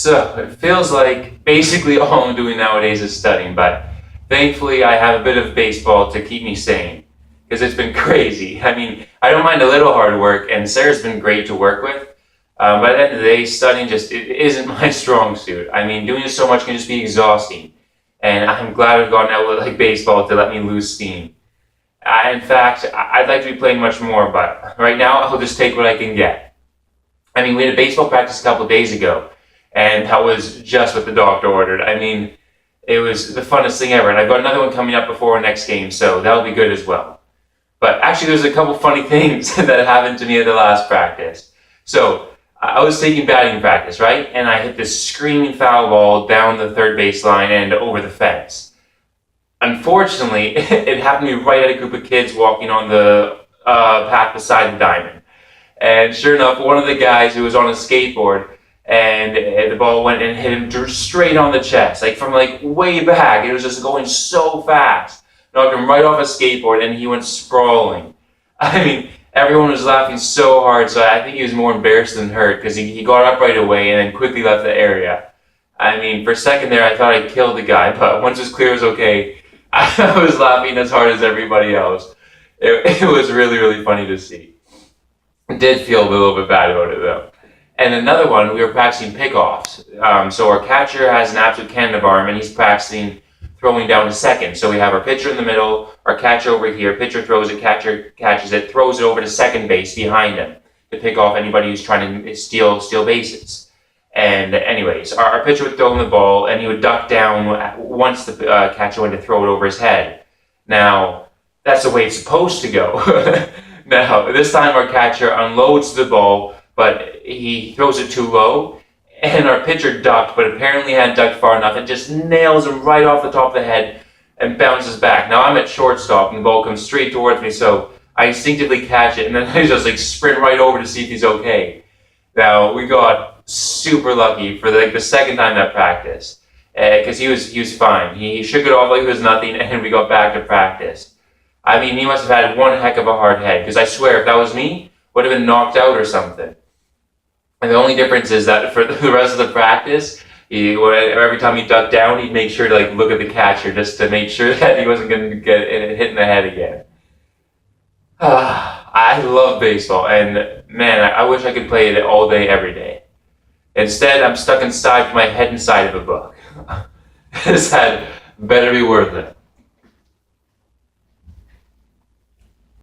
So it feels like basically all I'm doing nowadays is studying, but thankfully I have a bit of baseball to keep me sane because it's been crazy. I mean, I don't mind a little hard work, and Sarah's been great to work with. But at the end of the day, studying just it isn't my strong suit. I mean, doing it so much can just be exhausting, and I'm glad I've gotten out with like baseball to let me lose steam. In fact, I'd like to be playing much more, but right now I'll just take what I can get. I mean, we had a baseball practice a couple of days ago, and that was just what the doctor ordered. I mean, it was the funnest thing ever, and I've got another one coming up before our next game, so that'll be good as well. But actually, there's a couple funny things that happened to me at the last practice. So, I was taking batting practice, right? And I hit this screaming foul ball down the third base line and over the fence. Unfortunately, it happened to be right at a group of kids walking on the path beside the diamond. And sure enough, one of the guys who was on a skateboard, and the ball went and hit him straight on the chest, like from like way back. It was just going so fast. Knocked him right off a skateboard, and he went sprawling. I mean, everyone was laughing so hard, so I think he was more embarrassed than hurt because he got up right away and then quickly left the area. I mean, for a second there, I thought I killed the guy, but once it was clear it was okay, I was laughing as hard as everybody else. It was really, really funny to see. I did feel a little bit bad about it, though. And another one, we were practicing pickoffs. So our catcher has an absolute cannon of arm, and he's practicing throwing down to second. So we have our pitcher in the middle, our catcher over here, pitcher throws it, catcher catches it, throws it over to second base behind him to pick off anybody who's trying to steal bases. And anyways, our pitcher would throw him the ball, and he would duck down once the catcher went to throw it over his head. Now, that's the way it's supposed to go. Now, this time our catcher unloads the ball, but he throws it too low, and our pitcher ducked, but apparently hadn't ducked far enough, and just nails him right off the top of the head and bounces back. Now I'm at shortstop, and the ball comes straight towards me, so I instinctively catch it, and then I just like sprint right over to see if he's okay. Now, we got super lucky for the second time that practice, because he was fine. He shook it off like it was nothing, and we got back to practice. I mean, he must have had one heck of a hard head, because I swear, if that was me, would have been knocked out or something. And the only difference is that for the rest of the practice, every time he ducked down, he'd make sure to like look at the catcher just to make sure that he wasn't going to get hit in the head again. I love baseball, and man, I wish I could play it all day, every day. Instead, I'm stuck inside with my head inside of a book. This had better be worth it.